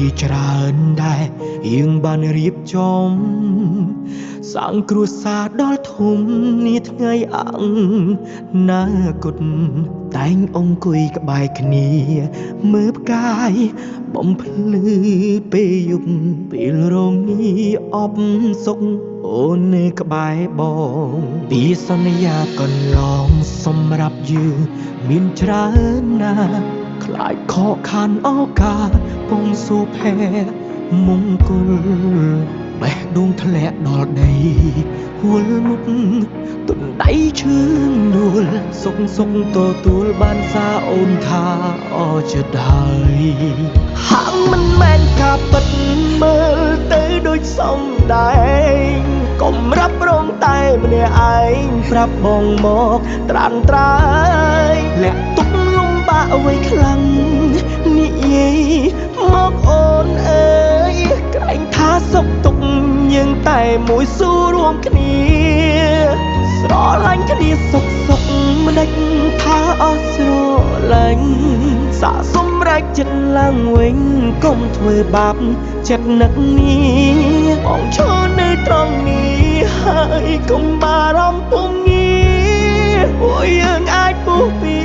ជាច្រើនដែរយើងបានរៀបចំសាងគ្រួសារដល់ធំនាថ្ងៃអង្គនាគតតែងអង្គុយក្បែរគ្នាមើលផ្កាយបំភ្លឺពេលយប់ពេលរងាអបសុខអូននៅក្បែរបងពីសន្យាកន្លងសម្រាប់យើងមានច្រើនណាស់ខ្លាចខកខានឱកាសពងសុភ័ក្រមង្គលបេះដូងធ្លាក់ដល់ដីហួលមុខទុនដៃឈឺនួលសុកទទួលបានសារអូនថាអចិត្តហើយហាក់មិនមែនការពិតមើលទៅដូចសំដែងកុំរាប់រងតែម្នាក់ឯងប្រាប់បងមកត្រានត្រើយលាក់ទុកលំបាកអ្វីខ្លាំងនិយាយមកអូនអើយក្រែងថាសុខទុក្ខយើងតែមួយស៊ូរួមគ្នាស្រឡាញ់គ្នាសុខមិនដេចថាអស់ស្រឡាញ់សាកសម្រេចចិត្តឡើងវិញកុំធ្វើបាបចិត្តនឹកនេះបងឈរនៅត្រង់នេះហើយកុំបារម្ភពុំងារពួកយើងអាចពុះពី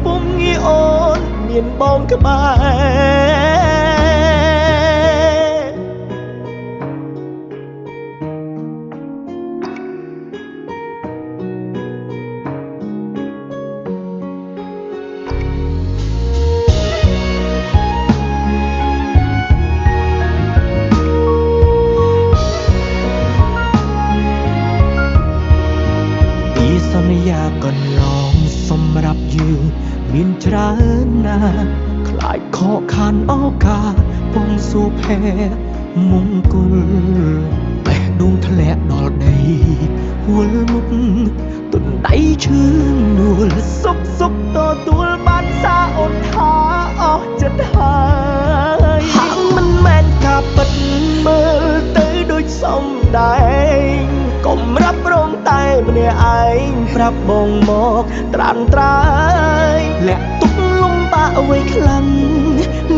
ពុំងារអូនមានបងក្បែរសន្យាកន្លងសម្រាប់យើងមានច្រើនណាស់ខ្លាចខកខានឱកាសពងសុភ័ក្រមង្គលបេះដូងធ្លាក់ដល់ដីហួលមុខទុនដៃឈឺនួលសុកទទួលបានសារអូនថាអស់ចិត្តហើយហាក់មិនមែនការពិតមើលទៅដូចសំដែងកុំរាប់រងតែម្នាក់ឯងប្រាប់បងមកត្រានត្រើយលាក់ទុកលំបាកអ្វីខ្លាំង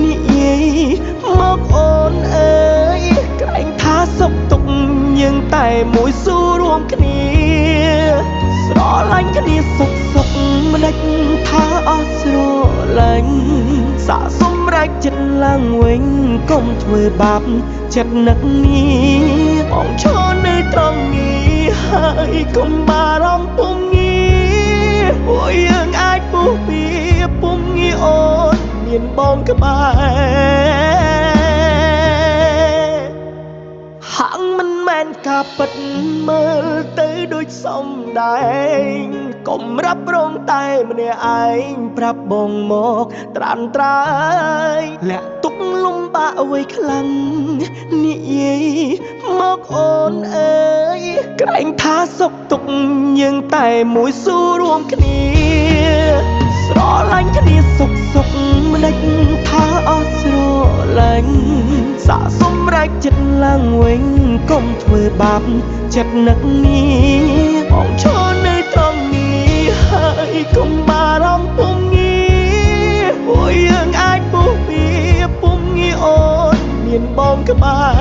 និយាយមកអូនអើយក្រែងថាសុខទុក្ខយើងតែមួយស៊ូរួមគ្នាស្រឡាញ់គ្នាសុខមិនដេចថាអស់ស្រឡាញ់សាកសម្រេចចិត្តឡើងវិញកុំធ្វើបាបចិត្តនឹកនេះបងឈរនៅត្រង់នេះហើយកុំបារម្ភពុំងារពួកយើងអាចពុះពីពុំងារអូនមានបងក្បែរហាក់មិនមែនការពិតមើលទៅដូចសំដែងកុំរាប់រងតែម្នាក់ឯងប្រាប់បងមកត្រានត្រើយលាក់ទុកលំបាកអ្វីខ្លាំងនិយាយមកអូនអើយក្រែងថាសុខទុក្ខយើងតែមួយស៊ូរួមគ្នាស្រឡាញ់គ្នាសុខមិនដេចថាអស់ស្រឡាញ់សាកសម្រេចចិត្តឡើងវិញកុំធ្វើបាបចិត្តនឹកនេះបងឈរនៅត្រង់នេះហើយកុំបារម្ភពុំងារពួកយើងអាចពុះពីពុំងារអូនមានបងក្បែរ